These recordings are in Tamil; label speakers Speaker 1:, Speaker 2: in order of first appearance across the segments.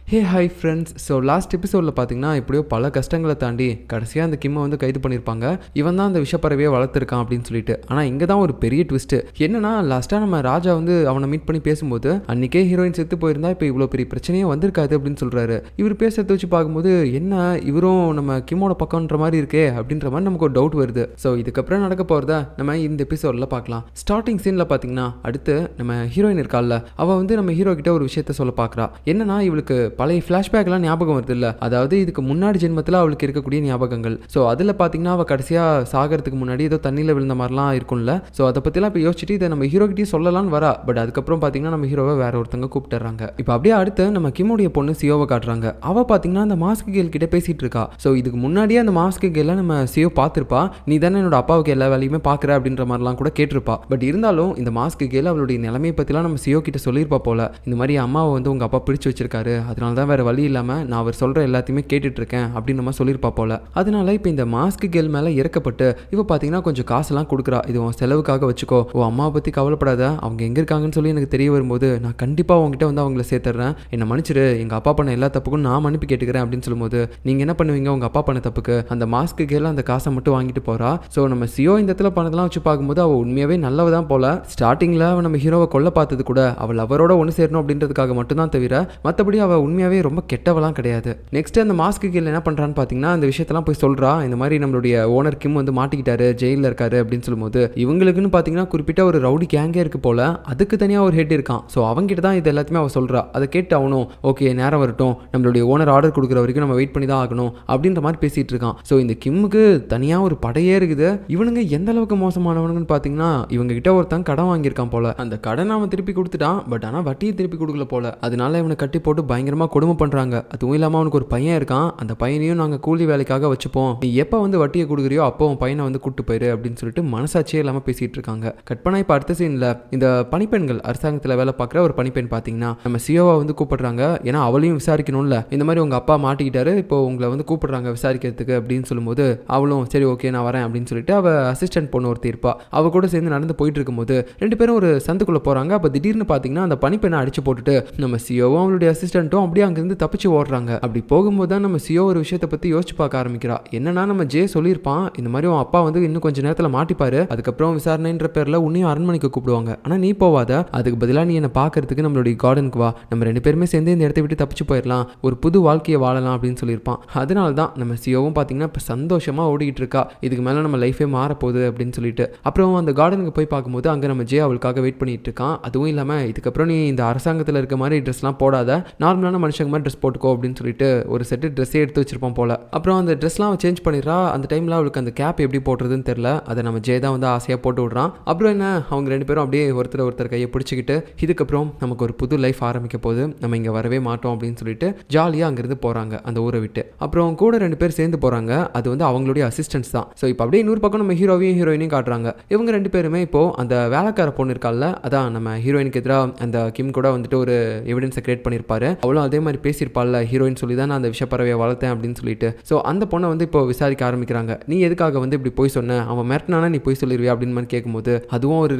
Speaker 1: Hey hi friends. So last எபிசோடில் பார்த்தீங்கன்னா எப்படியோ பல கஷ்டங்களை தாண்டி கடைசியாக அந்த கிம்மை வந்து கைது பண்ணியிருப்பாங்க. இவன் தான் அந்த விஷப்பறவையை வளர்த்துருக்கான் அப்படின்னு சொல்லிட்டு. ஆனால் இங்கே தான் ஒரு பெரிய ட்விஸ்ட்டு என்னன்னா, லாஸ்ட்டாக நம்ம ராஜா வந்து அவனை மீட் பண்ணி பேசும்போது அன்றைக்கே ஹீரோயின் செத்து போயிருந்தா இப்போ இவ்வளோ பெரிய பிரச்சனையே வந்திருக்காது அப்படின்னு சொல்கிறாரு. இவர் பேசுறத வச்சு பார்க்கும்போது என்ன இவரும் நம்ம கிம்மோட பக்கம்ன்ற மாதிரி இருக்கே அப்படின்ற மாதிரி நமக்கு ஒரு டவுட் வருது. ஸோ இதுக்கப்புறம் நடக்க போகிறத நம்ம இந்த எபிசோடில் பார்க்கலாம். ஸ்டார்டிங் சீனில் பார்த்தீங்கன்னா அடுத்து நம்ம ஹீரோயின் இருக்கால, அவள் வந்து நம்ம ஹீரோ கிட்ட ஒரு விஷயத்த சொல்ல பார்க்குறா. என்னன்னா, இவளுக்கு பழைய ஃப்ளாஷ்பேக்லாம் ஞாபகம் வருது இல்லை, அதாவது இதுக்கு முன்னாடி ஜென்மத்தில் அவளுக்கு இருக்கக்கூடிய ஞாபகங்கள். ஸோ அதில் பார்த்தீங்கன்னா அவள் கடைசியாக சாகிறதுக்கு முன்னாடி ஏதோ தண்ணியில் விழுந்த மாதிரிலாம் இருக்கும்ல. ஸோ அதை பற்றிலாம் இப்போ யோசிச்சுட்டு இதை நம்ம ஹீரோ கிட்டே சொல்லலான்னு வரா. பட் அதுக்கப்புறம் பார்த்தீங்கன்னா நம்ம ஹீரோவை வேற ஒருத்தங்க கூப்பிட்டுறாங்க. இப்போ அப்படியே அடுத்து நம்ம கிம்முடைய பொண்ணு சியோவை காட்டுறாங்க. அவள் பார்த்தீங்கன்னா அந்த மாஸ்க் கேல் கிட்ட பேசிட்டு இருக்கா. ஸோ இதுக்கு முன்னாடியே அந்த மாஸ்க் கேல நம்ம சியோ பார்த்துருப்பா. நீ தானே என்னோட அப்பாவுக்கு எல்லா வேலையுமே பார்க்குற அப்படின்ற மாதிரிலாம் கூட கேட்டிருப்பா. பட் இருந்தாலும் இந்த மாஸ்க் கேல அவளுடைய நிலைமையை பற்றிலாம் நம்ம சியோ கிட்ட சொல்லியிருப்பா போல. இந்த மாதிரி அம்மாவை வந்து உங்கள் அப்பா பிடிச்சி வச்சிருக்காரு, அதனால தான் வேறு வழி இல்லாமல் நான் அவர் சொல்கிற எல்லாத்தையுமே கேட்டுட்ருக்கேன் அப்படின்னு நம்ம சொல்லியிருப்பா போல. அதனால இப்போ இந்த மாஸ்க் கேல் மேலே இறக்கப்பட்டு இவ பார்த்தீங்கன்னா கொஞ்சம் காசெல்லாம் கொடுக்குறா. இது உன் செலவுக்காக வச்சுக்கோ, உன் அம்மாவை பற்றி கவலைப்படாத, அவங்க எங்கே இருக்காங்கன்னு சொல்லி எனக்கு தெரிய வரும்போது நான் கண்டிப்பாக உங்ககிட்ட வந்து அவங்கள சேர்த்துறேன், என்னை மன்னிச்சிரு, எங்கள் அப்பா பண்ண எல்லா தப்புக்கும் நான் மன்னிப்பு கேட்டுக்கிறேன் அப்படின்னு சொல்லும்போது நீங்கள் என்ன பண்ணுவீங்க உங்கள் அப்பா பண்ண தப்புக்கு? அந்த மாஸ்க் கேல அந்த காசை மட்டும் வாங்கிட்டு போகிறா. ஸோ நம்ம சியோ இந்த இடத்துல பண்ணதெல்லாம் வச்சு பார்க்கும்போது அவள் உண்மையாகவே நல்லவ தான் போல. ஸ்டார்டிங்கில் அவள் நம்ம ஹீரோவை கொல்ல பார்த்தது கூட அவள் அவரோட ஒன்று சேரணும் அப்படின்றதுக்காக மட்டும்தான் தவிர மற்றபடி அவள் உண்மையாகவே ரொம்ப கெட்டவெல்லாம் கிடையாது. நெக்ஸ்ட் அந்த மாஸ்க்கு கீழே என்ன பண்ணுறான்னு பார்த்தீங்கன்னா அந்த விஷயத்தெல்லாம் போய் சொல்கிறா. இந்த மாதிரி நம்மளுடைய ஓனர் கிம் வந்து மாட்டிக்கிட்டாரு, ஜெயிலில் இருக்காரு அப்படின்னு சொல்லும்போது இவங்களுக்குன்னு பார்த்தீங்கன்னா குறிப்பிட்ட ஒரு ரவுடி கேங்கே இருக்கு போல, அதுக்கு தனியாக ஒரு ஹெட் இருக்கான். ஸோ அவங்ககிட்ட தான் இது எல்லாத்தையுமே அவள் சொல்கிறா. அதை கேட்டு அவனும் ஓகே நேரம் வரட்டும், நம்மளுடைய ஓனர் ஆர்டர் கொடுக்குற வரைக்கும் நம்ம வெயிட் பண்ணி தான் ஆகணும் அப்படின்ற மாதிரி பேசிகிட்டு இருக்கான். ஸோ இந்த கிம்முக்கு தனியாக ஒரு படையே இருக்குது. இவனுங்க எந்த அளவுக்கு மோசமானவனுங்கன்னு பார்த்தீங்கன்னா இவங்க கிட்ட ஒருத்தன் கடன் வாங்கியிருக்கான் போல. அந்த கடன் அவன் திருப்பி கொடுத்துட்டான், பட் ஆனால் வட்டியை திருப்பி கொடுக்கல போல. அதனால இவனை கட்டி போட்டு பயங்கரமாக கொடுமை பண்ணுறாங்க. அதுவும் இல்லாமல் அவனுக்கு ஒரு பையன் இருக்கான். அந்த பையனையும் நாங்கள் கூலி வேலைக்காக வச்சுப்போம், நீ எப்போ வந்து வட்டியை கொடுக்குறியோ அப்போ உன் பையனை வந்து கூட்டு போயிரு அப்படின்னு சொல்லிட்டு மனசாட்சியே இல்லாமல் பேசிகிட்டு இருக்காங்க. கற்பனை இப்போ அடுத்த சீனில் இந்த பணிப்பெண்கள் அரசாங்கத்தில் வேலை பார்க்குற ஒரு பணிப்பெண் பார்த்தீங்கன்னா நம்ம சியோவை வந்து கூப்பிடுறாங்க. ஏன்னா அவளையும் விசாரிக்கணும்ல, இந்த மாதிரி உங்கள் அப்பா மாட்டிக்கிட்டாரு, இப்போ உங்களை வந்து கூப்பிடுறாங்க விசாரிக்கிறதுக்கு அப்படின்னு சொல்லும்போது அவளும் சரி ஓகே நான் வரேன் அப்படின்னு சொல்லிட்டு அவள் அசிஸ்டன்ட் பொண்ணு ஒருத்தி இருப்பா. அவள் கூட சேர்ந்து நடந்து போயிட்டு இருக்கும்போது ரெண்டு பேரும் ஒரு சந்துக்குள்ளே போகிறாங்க. அப்போ திடீர்னு பார்த்தீங்கன்னா அந்த பணிப்பெண்ணை அடிச்சு போட்டுட்டு நம்ம சியோவும் அவளுடைய அசிஸ்டண்ட்டும் அப்படியே அங்கேருந்து தப்பிச்சு ஓடுறாங்க. அப்படி போகும்போது தான் நம்ம சியோ ஒரு விஷயத்தை பற்றி யோசிச்சு பார்க்க ஆரம்பிக்கிறா. என்னன்னா நம்ம ஜே சொல்லியிருப்பான் இந்த மாதிரி உன் அப்பா வந்து இன்னும் கொஞ்சம் நேரத்தில் மாட்டிப்பாரு, அதுக்கப்புறம் விசாரணைன்ற பேரில் உன்னையும் அரண்மனைக்கு கூப்பிடுவாங்க, ஆனால் நீ போவாத, அதுக்கு பதிலாக நீ என்னை பார்க்கறதுக்கு நம்மளுடைய கார்டனுக்கு வா, நம்ம ரெண்டு பேருமே சேர்ந்து இந்த இடத்த விட்டு தப்பிச்சு போயிடலாம், ஒரு புது வாழ்க்கையை வாழலாம் அப்படின்னு சொல்லியிருப்பான். அதனால தான் நம்ம சியோவும் பார்த்தீங்கன்னா இப்போ சந்தோஷமாக ஓடிக்கிட்டு இருக்கா. இதுக்கு மேலே நம்ம லைஃபே மாறப்போகுது அப்படின்னு சொல்லிட்டு. அப்புறம் அந்த கார்டனுக்கு போய் பார்க்கும்போது அங்கே நம்ம ஜே அவளுக்காக வெயிட் பண்ணிட்டு இருக்கான். அதுவும் இல்லாமல் இதுக்கப்புறம் நீ இந்த அரசாங்கத்தில் இருக்க மாதிரி ட்ரெஸ்லாம் போடாத, நார்மலான மனுஷங்க மாதிரி ட்ரெஸ் போட்டுக்கோ அப்படின்னு சொல்லிட்டு ஒரு செட்டு ட்ரெஸ்ஸே எடுத்து வச்சிருப்போம் போல. அப்புறம் அந்த ட்ரெஸ்லாம் சேஞ்ச் பண்ணிடுறா. அந்த டைமில் அவளுக்கு அந்த கேப் எப்படி போடுறதுன்னு தெரியல, அதை நம்ம ஜே தான் வந்து ஆசையாக போட்டு விட்றான். அப்புறம் என்ன அவங்க ரெண்டு பேரும் அப்படியே ஒருத்தர் கையை பிடிச்சிக்கிட்டு இதுக்கப்புறம் நமக்கு ஒரு புது லைஃப் ஆரம்பிக்க போது, நம்ம இங்கே வரவே மாட்டோம் அப்படின்னு சொல்லிட்டு ஜாலியாக அங்கேருந்து போகிறாங்க அந்த ஊரை விட்டு. அப்புறம் கூட ரெண்டு பேர் சேர்ந்து போகிறாங்க, அது வந்து அவங்களுடைய அசிஸ்டன்ஸ் தான். ஸோ இப்போ அப்படியே இன்னொரு பக்கம் நம்ம ஹீரோவையும் ஹீரோயினையும் காட்டுறாங்க. இவங்க ரெண்டு பேருமே இப்போ அந்த வேலைக்கார பொண்ணு இருக்கால, அதான் நம்ம ஹீரோயினுக்கு எதிராக அந்த கிம் கூட வந்துட்டு ஒரு எவிடன்ஸை கிரியேட் பண்ணியிருப்பாரு. அவளும் அதே மாதிரி பேசியிருப்பாள்ல, ஹீரோயின் சொல்லி தான் நான் அந்த விஷப்பறவையை வளர்த்தேன் அப்படின்னு சொல்லிட்டு. ஸோ அந்த பொண்ணை வந்து இப்போ விசாரிக்க ஆரம்பிக்கிறாங்க. நீ எதுக்காக வந்து இப்படி போய் சொன்ன, அவன் மிரட்டினானா நீ போய் சொல்லிடுவியா அப்படின்னு மாதிரி கேட்கும்போது அதுவும் ஒரு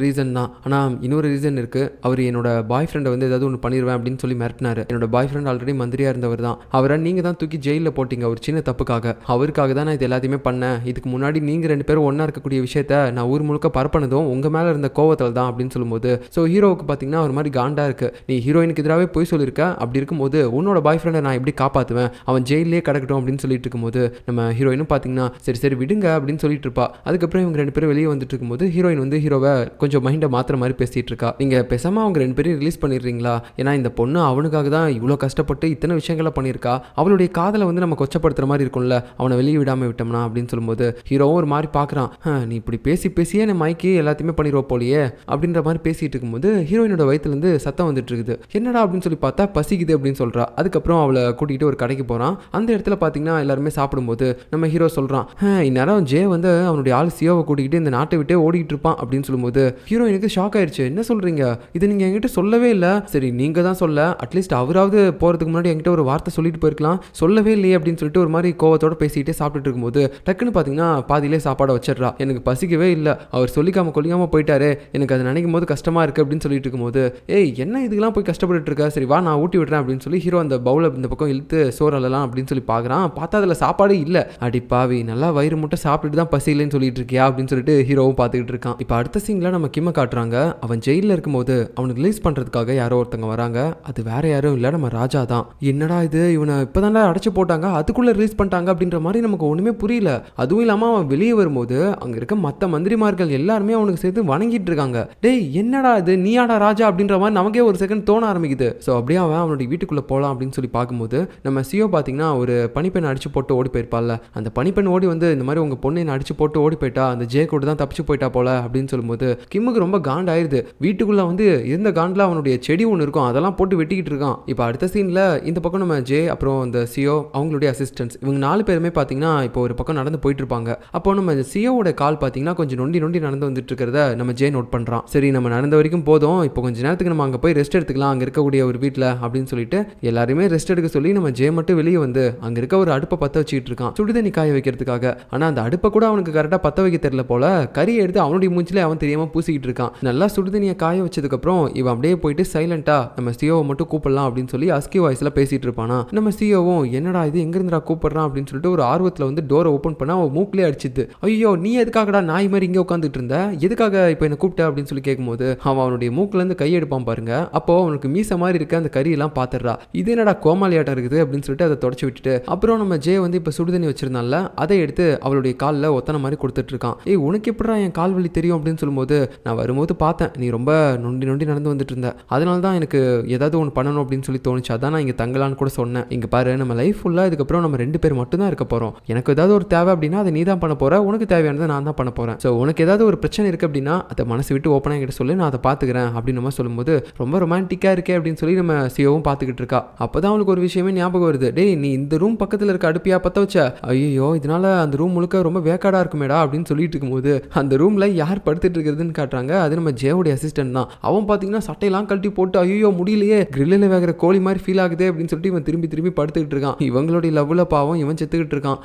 Speaker 1: ரீசன் தான், ஆனால் இன்னொரு ரீசன் இருக்கு. அவர் என்னோட பாய் ஃப்ரெண்டை வந்து ஏதாவது ஒன்று பண்ணிடுவேன் அப்படின்னு சொல்லி மிரட்டினாரு. என்னோட பாய் ஃப்ரெண்ட் ஆல்ரெடி மந்திரியா இருந்தவர் தான், அவரை நீங்க தான் தூக்கி ஜெயிலில் போட்டீங்க ஒரு சின்ன தப்புக்காக, அவருக்காக தான் நான் இது எல்லாத்தையுமே பண்ணேன். இதுக்கு முன்னாடி நீங்க ரெண்டு பேரும் ஒன்னா இருக்கக்கூடிய விஷயத்த நான் ஊர் முழுக்க பரப்பினதும் உங்க மேல இருந்த கோவத்தில் தான் அப்படின்னு சொல்லும்போது ஸோ ஹீரோவுக்கு பார்த்தீங்கன்னா ஒரு மாதிரி காண்டா இருக்கு. நீ ஹீரோயினுக்கு எதிராகவே போய் சொல்லியிருக்க, அப்படி இருக்கும்போது உன்னோட பாய் ஃப்ரெண்டை நான் எப்படி காப்பாற்றுவேன், அவன் ஜெயிலே கிடக்கட்டும் அப்படின்னு சொல்லிட்டு இருக்கும்போது நம்ம ஹீரோயினும் பார்த்தீங்கன்னா சரி சரி விடுங்க அப்படின்னு சொல்லிட்டு இருப்பா. அதுக்கப்புறம் இவங்க ரெண்டு பேரும் வெளியே வந்துட்டு இருக்கும்போது ஹீரோயின் வந்து ஹீரோவை கொஞ்சம் மைண்டை மாத்திர மாதிரி பேசிட்டு இருக்கா. நீங்க பேசாம அவங்க ரெண்டு பேரும் ரிலீஸ் பண்ணிடுறீங்களா, ஏன்னா இந்த பொண்ணு அவனுக்காக தான் இவ்வளோ கஷ்டப்பட்டு இத்தனை விஷயங்களை பண்ணியிருக்கா, அவளுடைய காதலை வந்து நம்ம கொச்சப்படுத்துற மாதிரி இருக்கும்ல, அவனை வெளியே விடாம விட்டோம்னா அப்படின்னு சொல்லும்போது ஹீரோவும் ஒரு மாதிரி பார்க்குறான். நீ இப்படி பேசியே நான் மைக்கி எல்லாத்தையுமே பண்ணிடுவோம் போலியே அப்படின்ற மாதிரி பேசிட்டு இருக்கும்போது ஹீரோயினோட வயிற்றுலேருந்து சத்தம் வந்துட்டு இருக்குது. என்னடா அப்படின்னு சொல்லி பார்த்தா பசிக்குது அப்படின்னு சொல்றா. அதுக்கப்புறம் அவளை கூட்டிகிட்டு ஒரு கடைக்கு போகிறான். அந்த இடத்துல பார்த்தீங்கன்னா எல்லாருமே சாப்பிடும்போது நம்ம ஹீரோ சொல்கிறான், இந்நேரம் ஜே வந்து அவனுடைய ஆள் சியோவை கூட்டிகிட்டு இந்த நாட்டை விட்டே ஓடிக்கிட்டு இருப்பான் அப்படின்னு சொல்லும்போது ஹீரோயினுக்கு ஷாக் ஆயிடுச்சு. என்ன சொல்கிறீங்க, இது நீங்கள் என்கிட்ட சொல்லவே இல்லை. சரி நீங்கள் தான் சொல்ல, அட்லீஸ்ட் அவராவது போகிறதுக்கு முன்னாடி என்கிட்ட ஒரு வார்த்தை சொல்லிட்டு போயிருக்கலாம், சொல்லவே இல்லையே அப்படின்னு சொல்லிட்டு ஒரு மாதிரி கோவத்தோட பேசிக்கிட்டே சாப்பிட்டுட்டு இருக்கும்போது டக்குன்னு பார்த்தீங்கன்னா பாதியிலே சாப்பாடை வச்சிடறா. எனக்கு பசிக்கவே இல்லை, அவர் சொல்லிக்காம கொல்லிக்காமல் போயிட்டாரு, எனக்கு அதை நினைக்கும் போது கஷ்டமாக இருக்குது அப்படின்னு சொல்லிட்டு இருக்கும்போது ஏய் என்ன இதுக்கெல்லாம் போய் கஷ்டப்பட்டு இருக்க, சரி வா நான் ஊட்டி விடுறேன் அப்படின்னு சொல்லி சொல்லி ஹீரோ அந்த பவுலை இந்த பக்கம் இழுத்து சோறலாம் அப்படின்னு சொல்லி பார்க்குறான். பார்த்தா அதில் சாப்பாடு இல்லை. அடி பாவி, நல்லா வயிறு முட்டை சாப்பிட்டுட்டு தான் பசி இல்லைன்னு சொல்லிட்டு இருக்கியா அப்படின்னு சொல்லிட்டு ஹீரோவும் பார்த்துக்கிட்டு இருக்கான். இப்போ அடுத்த சீனில் நம்ம கிம்மை காட்டுறாங்க. அவன் ஜெயிலில் இருக்கும்போது அவனுக்கு ரிலீஸ் பண்ணுறதுக்காக யாரோ ஒருத்தங்க வராங்க. அது வேற யாரும் இல்லை, நம்ம ராஜா தான். என்னடா இது, இவனை இப்போதான்டா அடைச்சு போட்டாங்க, அதுக்குள்ளே ரிலீஸ் பண்ணிட்டாங்க அப்படின்ற மாதிரி நமக்கு ஒன்றுமே புரியல. அதுவும் இல்லாமல் அவன் வெளியே வரும்போது அங்கே இருக்க மற்ற மந்திரிமார்கள் எல்லாருமே அவனுக்கு சேர்த்து வணங்கிட்டு இருக்காங்க. டேய் என்னடா இது, நீயாடா ராஜா அப்படின்ற மாதிரி நமக்கே ஒரு செகண்ட் தோண ஆரம்பிக்குது. ஸோ அப்படியே அவன் அவனுடைய வீட்டுக்குள்ளே போகலாம் அப்படின்னு சொல்லி பார்க்கும்போது நம்ம சிஓ பார்த்தீங்கன்னா ஒரு பனிப்பெண் அடிச்சு போட்டு ஓடி போயிருப்பாள்ல, அந்த பனிப்பெண் ஓடி வந்து இந்த மாதிரி உங்கள் பொண்ணை அடிச்சு போட்டு ஓடி போயிட்டா, அந்த ஜே கூட தான் தப்பிச்சு போயிட்டா போல அப்படின்னு சொல்லும்போது கிம்முக்கு ரொம்ப காண்டாயிருது. வீட்டுக்குள்ளே வந்து இருந்த காண்டில் அவனுடைய செடி ஒன்று இருக்கும், அதெல்லாம் போட்டு வெட்டிக்கிட்டு இருக்கான். இப்போ அடுத்த சீனில் இந்த பக்கம் நம்ம ஜே அப்புறம் அந்த சிஓ அவங்களுடைய அசிஸ்டன்ட்ஸ் இவங்க 4 பேருமே பார்த்தீங்கன்னா இப்போ ஒரு பக்கம் நடந்து போயிட்டு இருப்பாங்க. அப்போ நம்ம சிஓவோட கால் பார்த்தீங்கன்னா கொஞ்சம் நொண்டி நொண்டி நடந்து வந்துட்டு இருக்கிறத நம்ம ஜே நோட் பண்ணுறான். சரி நம்ம நடந்த வரைக்கும் போதும், இப்போ கொஞ்சம் நேரத்துக்கு நம்ம அங்கே போய் ரெஸ்ட் எடுத்துக்கலாம் அங்கே இருக்கக்கூடிய ஒரு வீட்டில் அப்படின்னு சொல்லிட்டு எல்லாருமே ரெஸ்ட் எடுக்க சொல்லி நம்ம ஜே மட்டும் வெளியே வந்து அங்கே இருக்க ஒரு அடுப்பை பற்ற வச்சுக்கிட்டு இருக்கான் சுடுதண்ணி காய வைக்கிறதுக்காக. ஆனால் அந்த அடுப்பை கூட அவனுக்கு கரெக்டாக பற்ற வைக்க தெரியல போல, கறியை எடுத்து அவனுடைய மூஞ்சிலே அவன் தெரியாமல் பூசிக்கிட்டு இருக்கான். நல்லா சுடுதண்ணியை காய வச்சதுக்கப்புறம் இவன் அப்படியே போயிட்டு சைலண்டா நம்ம சிஓவை மட்டும் கூப்பிடலாம் அப்படின்னு சொல்லி அஸ்கி வாய்ஸில் பேசிட்டு இருப்பானா. நம்ம சிஓவும் என்னடா இது எங்கிருந்துடா கூப்பிடுறான் அப்படின்னு சொல்லிட்டு ஒரு ஆர்வத்தில் வந்து டோரை ஓப்பன் பண்ண அவன் மூக்கிலே அடிச்சிது. ஐயோ நீ எதுக்காகடா நாய் மாதிரி இங்கே உட்காந்துட்டு இருந்த, எதுக்காக இப்போ என்ன கூப்பிட்ட அப்படின்னு சொல்லி கேட்கும்போது அவன் அவனுடைய மூக்கிலேருந்து கை எடுப்பான் பாருங்க. அப்போ அவனுக்கு மீச மாதிரி இருக்க அந்த கறியெல்லாம் பார்த்துடுறா. இது என்னடா கோமாளியாட்டம் இருக்குது அப்படின்னு சொல்லிட்டு அதை தொடச்சி விட்டுட்டு அப்புறம் நம்ம ஜே வந்து இப்போ சுடுதண்ணி வச்சிருந்தால அதை எடுத்து அவளுடைய காலில் ஒத்தனை மாதிரி கொடுத்துட்டு இருக்கான். ஏய் உனக்கு எப்படா என் கால் வலி தெரியும் அப்படின்னு சொல்லும்போது நான் வரும்போது பார்த்தேன் நீ ரொம்ப நொண்டி நொண்டி நடந்து வந்துட்டு இருந்த, அதனால தான் எனக்கு ஏதாவது ஒன்று பண்ணணும் அப்படின்னு சொல்லி தோணுச்சு, அதான் நான் இங்கே தங்கலான்னு கூட சொன்னேன். இங்கே பாரு நம்ம லைஃப் ஃபுல்லாக இதுக்கப்புறம் நம்ம 2 பேர் மட்டும் தான் இருக்க போகிறோம். எனக்கு ஏதாவது ஒரு தேவை அப்படின்னா அதை நீ தான் பண்ண போகிற, உனக்கு தேவையானதை நான் தான் பண்ண போகிறேன். ஸோ உனக்கு ஏதாவது ஒரு பிரச்சனை இருக்குது அப்படின்னா அதை மனசு விட்டு ஓப்பனாக என்கிட்ட சொல்லி நான் அதை பார்த்துக்கிறேன் அப்படின்னு நம்ம சொல்லும்போது ரொம்ப ரொமான்டிக்காக இருக்கே அப்படின்னு சொல்லி நம்ம சிஓவும் பார்த்துக்கிட்டு இருக்கா. அப்போ தான் அவனுக்கு ஒரு விஷயமே ஞாபகம் வருது. டேய் நீ இந்த ரூம் பக்கத்தில் இருக்க அடுப்பியா பற்ற வச்ச, ஐயோ இதனால அந்த ரூம் முழுக்க ரொம்ப வேக்காடாக இருக்குமேடா அப்படின்னு சொல்லிட்டு இருக்கும்போது அந்த ரூமில் யார் படுத்துட்டு இருக்கிறதுன்னு காட்டுறாங்க. அது நம்ம ஜேவுடைய அசிஸ்டன்ட் தான். அவன் பார்த்தீங்கன்னா சட்டையெல்லாம் கழட்டி போட்டு ஐயோ முடியலையே கிரில்லில் வேகிற கோழி மாதிரி ஃபீல் ஆகுது அப்படின்னு சொல்லிட்டு இவன் திரும்பி திரும்பி படுத்துக்கிட்டு இருக்கான். இவங்களுடைய லவ்வில் பாவம் இவன் செத்துக்கிட்டு இருக்கான்.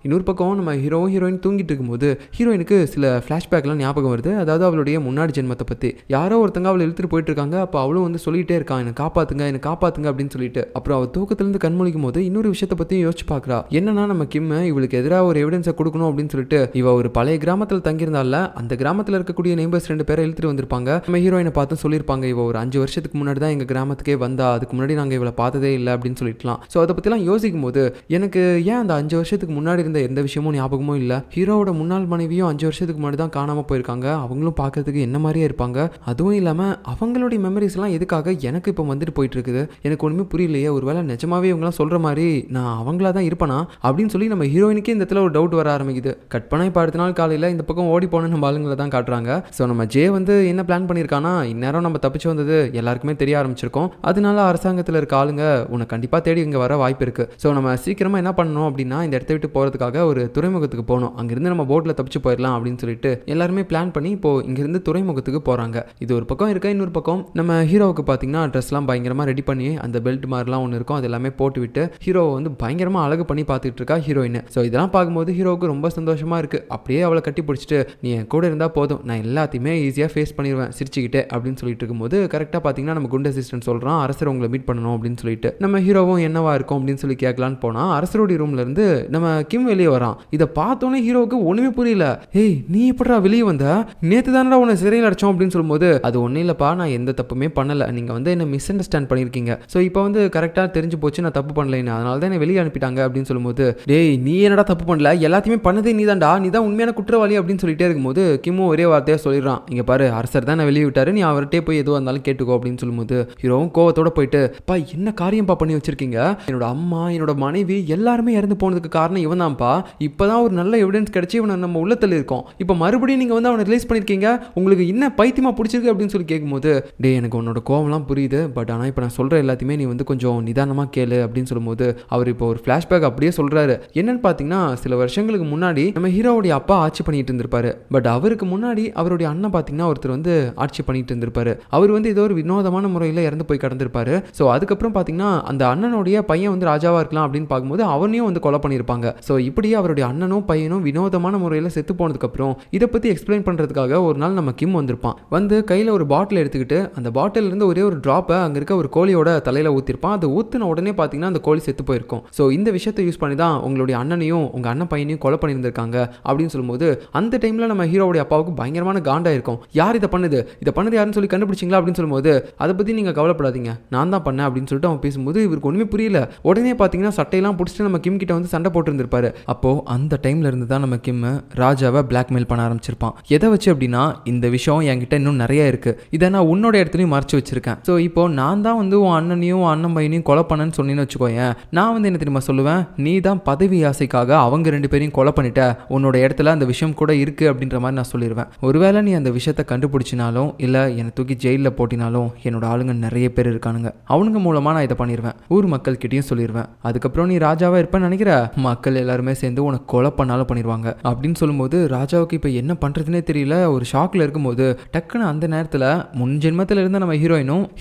Speaker 1: இன்னொரு பக்கம் நம்ம ஹீரோயின் தூங்கிட்டு இருக்கும்போது ஹீரோயினுக்கு சில ஃப்ளாஷ்பேக்லாம் ஞாபகம் வருது. அதாவது அவளுடைய முன்னாடி ஜென்மத்தை பற்றி யாரோ ஒருத்தங்க அவளை இழுத்துட்டு போயிட்டு இருக்காங்க. அப்போ அவளும் வந்து சொல்லிகிட்டே இருக்கான் என்னை காப்பாற்றுங்க அப்படின்னு சொல்லிட்டு. அப்புறம் அவள் தூக்கத்திலேருந்து கண்மொழிக்கும் போது இன்னொரு விஷயத்தை பற்றியும் யோசிச்சு பார்க்குறா. என்னன்னா நம்ம கிம்ம இவளுக்கு எதிராக ஒரு எவிடன்ஸை கொடுக்கணும் அப்படின்னு சொல்லிட்டு இவ ஒரு பழைய கிராமத்தில் தங்கியிருந்தால அந்த கிராமத்தில் இருக்கக்கூடிய நெய்பர்ஸ் 2 பேரை இழுத்துட்டு வந்திருப்பாங்க. நம்ம ஹீரோயினை பார்த்து சொல்லியிருப்பாங்க இவ ஒரு 5 வருஷத்துக்கு முன்னாடி தான் எங்கள் கிராமத்துக்கே வந்தா, அதுக்கு முன்னாடி நாங்கள் இவளை பார்த்ததே இல்லை அப்படின்னு சொல்லிட்டுலாம். ஸோ அதை பற்றிலாம் யோசிக்கும் போது எனக்கு ஏன் அந்த 5 வருஷத்துக்கு முன்னாடி இருந்த எந்த விஷயமும் ஞாபகமும் இல்லை. ஹீரோவோட முன்னாள் மனைவியும் 5 வருஷத்துக்கு முன்னாடி தான் காணாமல் போயிருக்காங்க. அவங்களும் பார்க்கறதுக்கு என்ன மாதிரியே இருப்பாங்க. அதுவும் இல்லாமல் அவங்களுடைய மெமரிஸ்லாம் எதுக்காக எனக்கு இப்போ வந்துட்டு போயிட்டு இருக்குது எனக்கு ஒன்றுமே புரியலையே. ஒருவேளை நிஜமாவே இவங்களாம் சொல்கிற மாதிரி நான் அவங்களா தான் இருப்பேனா அப்படின்னு சொல்லி நம்ம ஹீரோயினுக்கே இந்த இடத்துல ஒரு டவுட் வர ஆரம்பிக்குது. கட் பண்ணா இப்போ அடுத்த நாள் காலையில் இந்த பக்கம் ஓடி போன நம்ம ஆளுங்களை தான் காட்டுறாங்க. ஸோ நம்ம ஜே வந்து என்ன பிளான் பண்ணியிருக்கானா, இந்நேரம் நம்ம தப்பிச்சு வந்தது எல்லாருக்குமே தெரிய ஆரம்பிச்சிருக்கோம். அதனால அரசாங்கத்தில் இருக்க ஆளுங்க உன்னை கண்டிப்பாக தேடி இங்கே வர வாய்ப்பு இருக்குது. ஸோ நம்ம சீக்கிரமாக என்ன பண்ணணும் அப்படின்னா இந்த இடத்த விட்டு போகிறதுக்காக ஒரு துறைமுகத்துக்கு போகணும், அங்கிருந்து நம்ம போட்டில் தப்பிச்சு போயிடலாம் அப்படின்னு சொல்லிட்டு எல்லாருமே பிளான் பண்ணி இப்போ இங்கிருந்து துறைமுகத்துக்கு போகிறாங்க. இது ஒரு பக்கம் இருக்க. இன்னொரு பக்கம் நம்ம ஹீரோவுக்கு பார்த்தீங்கன்னா ட்ரெஸ்லாம் பயங்கரமாக ரெடி பண்ணி அந்த பெல்ட் மாதிரிலாம் ஒன்று இருக்கும் அது எல்லாமே போட்டு விட்டு ஹீரோவை வந்து பயங்கரமாக அழகு பண்ணி பார்த்துட்டு இருக்கா ஹீரோயின். ஸோ இதெல்லாம் பார்க்கும்போது ஹீரோவுக்கு ரொம்ப சந்தோஷமாக இருக்குது. அப்படியே அவளை கட்டி பிடிச்சிட்டு நீ என் கூட இருந்தால் போதும், நான் எல்லாத்தையுமே ஈஸியாக ஃபேஸ் பண்ணிடுவேன் சிரிச்சுக்கிட்டே அப்படின்னு சொல்லிட்டு இருக்கும்போது கரெக்டாக பார்த்தீங்கன்னா நம்ம குண்டு அசிஸ்டன்ட் சொல்கிறான் அரசர் உங்களை மீட் பண்ணணும் அப்படின்னு சொல்லிட்டு. நம்ம ஹீரோவும் என்னவா இருக்கும் அப்படின்னு சொல்லி கேட்கலான்னு போனால் அரசருடைய ரூம்ல இருந்து நம்ம கிம் வெளியே வரான். இதை பார்த்தோன்னே ஹீரோவுக்கு ஒன்றுமே புரியல. ஏய் நீ எப்படா வெளியே வந்த, நேற்று தானடா உன்னை சிறையில் அடைச்சோம் அப்படின்னு சொல்லும்போது அது ஒன்றும் இல்லைப்பா, நான் எந்த தப்புமே பண்ணலை, நீங்கள் வந்து என்ன மிஸ் அண்டர்ஸ்டாண்ட் பண்ணியிருக்கீங்க. ஸோ இப்போ வந்து கரெக்டாக தெரிஞ்சு போச்சு நான் தப்பு பண்ணலைன்னு, அதனால தான் என்னை வெளியே அனுப்பிட்டாங்க அப்படின்னு சொல்லும்போது டேய் நீ என்னடா தப்பு பண்ணல, எல்லாத்தையுமே பண்ணதே நீ தான்டா, நீ தான் உண்மையான குற்றவாளி அப்படின்னு சொல்லிட்டே இருக்கும்போது கிம்மும் ஒரே வார்த்தையாக சொல்லிடுறான் இங்கே பாரு அரசர் தான் வெளியே விட்டாரு, நீ அவர்கிட்டே போய் எதுவாக இருந்தாலும் கேட்டுக்கோ அப்படின்னு சொல்லும்போது ஹீரோவும் கோவத்தோட போயிட்டு பா என்ன காரியம்ப்பா பண்ணி வச்சிருக்கீங்க, என்னோட அம்மா என்னோட மனைவி எல்லாருமே இறந்து போனதுக்கு காரணம் இவன் தான்ப்பா, இப்போதான் ஒரு நல்ல எவிடன்ஸ் கிடைச்சி இவனை நம்ம உள்ளத்தில் இருக்கோம், இப்போ மறுபடியும் நீங்கள் வந்து அவனை ரிலீஸ் பண்ணியிருக்கீங்க, உங்களுக்கு என்ன பைத்தியமாக பிடிச்சிருக்கு அப்படின்னு சொல்லி கேட்கும்போது டே எனக்கு உன்னோட கோவம்லாம் புரியுது, பட் ஆனால் இப்போ நான் சொல்கிற எல்லாத்தையுமே நீ வந்து கொஞ்சம் நிதானமாக கேளு அப்படின்னு சொல்லும்போது அவர் இப்போ ஒரு ஃப்ளாஷ்பேக் அப்படியே சொல்கிறாரு. என்னன்னு பார்த்தீங்கன்னா சில வருஷங்களுக்கு முன்னாடி நம்ம ஹீரோவுடைய அப்பா ஆட்சி பண்ணிட்டு இருந்திருப்பாரு. பட் அவருக்கு முன்னாடி அவருடைய அண்ணன் பார்த்தீங்கன்னா ஒருத்தர் வந்து ஆட்சி பண்ணிட்டு இருந்திருப்பாரு. அவர் வந்து ஏதோ ஒரு வினோதமான முறையில் இறந்து போய் கடந்திருப்பாரு. ஸோ அதுக்கப்புறம் பார்த்தீங்கன்னா அந்த அண்ணனுடைய பையன் வந்து ராஜாவாக இருக்கலாம் அப்படின்னு பார்க்கும்போது அவனையும் வந்து கொலை பண்ணியிருப்பாங்க. ஸோ இப்படி அவருடைய அண்ணனும் பையனும் வினோதமான முறையில் செத்து போனதுக்கப்புறம் இதை பற்றி எக்ஸ்பிளைன் பண்ணுறதுக்காக ஒரு நாள் நம்ம கிம் வந்திருப்பான். வந்து கையில் ஒரு பாட்டில் எடுத்துக்கிட்டு அந்த பாட்டில் இருந்து ஒரே ஒரு ட்ராப்பை அங்கே இருக்க ஒரு கோழியோட தலையில் ஊற்றிருப்பான். அதை ஊற்றின உடனே பார்த்தீங்கன்னா அந்த கோழி செத்து போயிருக்கும். ஸோ இந்த விஷயத்தை யூஸ் பண்ணி தான் உங்களுடைய அண்ணனையும் உங்கள் அண்ணன் பையனையும் கொலை பண்ணியிருந்திருக்காங்க அப்படின்னு சொல்லும்போது அந்த டைமில் நம்ம ஹீரோவுடைய அப்பாவுக்கு பயங்கரமான காண்டா இருக்கும். யார் இதை பண்ணது யாருன்னு சொல்லி கண்டுபிடிச்சிங்களா அப்படின்னு சொல்லும்போது அதை பற்றி நீங்கள் கவலைப்படாதீங்க, நான் தான் பண்ணேன் அப்படின்னு சொல்லிட்டு அவன் பேசும்போது இவருக்கு ஒன்றுமே புரியல. உடனே பார்த்தீங்கன்னா சட்டையெல்லாம் பிடிச்சிட்டு நம்ம கிம் கிட்ட வந்து சண்டை போட்டுருந்துருப்பாரு. அப்போது அந்த டைமில் இருந்து தான் நம்ம கிம் ராஜாவை பிளாக்மெயில் பண்ண ஆரம்பிச்சிருப்பான். எதை வச்சு அப்படின்னா, இந்த விஷயம் என்கிட்ட இன்னும் நிறைய இருக்கு, இதை நான் உன்னோட இடத்துலையும் மறைச்சு வச்சிருக்கேன். ஸோ இப்போ நான் தான் வந்து உன் அண்ணனையும் அண்ணன் பையனையும் கொலை பண்ணேன்னு சொன்னேன்னு வச்சுக்கோயேன், நான் வந்து என்ன தெரியுமா சொல்லுவேன், நீ தான் பதவி ஆசைக்காக அவங்க 2 பேரையும் கொலை பண்ணிட்ட, உன்னோட இடத்துல அந்த விஷயம் கூட இருக்கு அப்படின்ற மாதிரி நான் சொல்லிடுவேன். ஒருவேளை நீ அந்த விஷயத்தை கண்டுபிடிச்சினாலும் இல்லை என்னை தூக்கி ஜெயிலில் போட்டினாலும் என்னோட ஆளுங்க நிறைய பேர் இருக்கானுங்க, அவனுங்க மூலமாக நான் இதை பண்ணிடுவேன், ஊர் மக்கள் கிட்டையும் சொல்லிடுவேன். அதுக்கப்புறம் நீ ராஜாவாக இருப்பேன்னு நினைக்கிற, மக்கள் எல்லாருமே சேர்ந்து உனக்கு கொலை பண்ணாலும் பண்ணிடுவாங்க அப்படின்னு சொல்லும்போது ராஜாவுக்கு இப்போ என்ன பண்ணுறதுனே தெரியல. ஒரு ஷாக்கில் இருக்கும்போது டக்குன்னு அந்த நேரத்தில் முன் ஜென்மத்தில் இருந்த நம்ம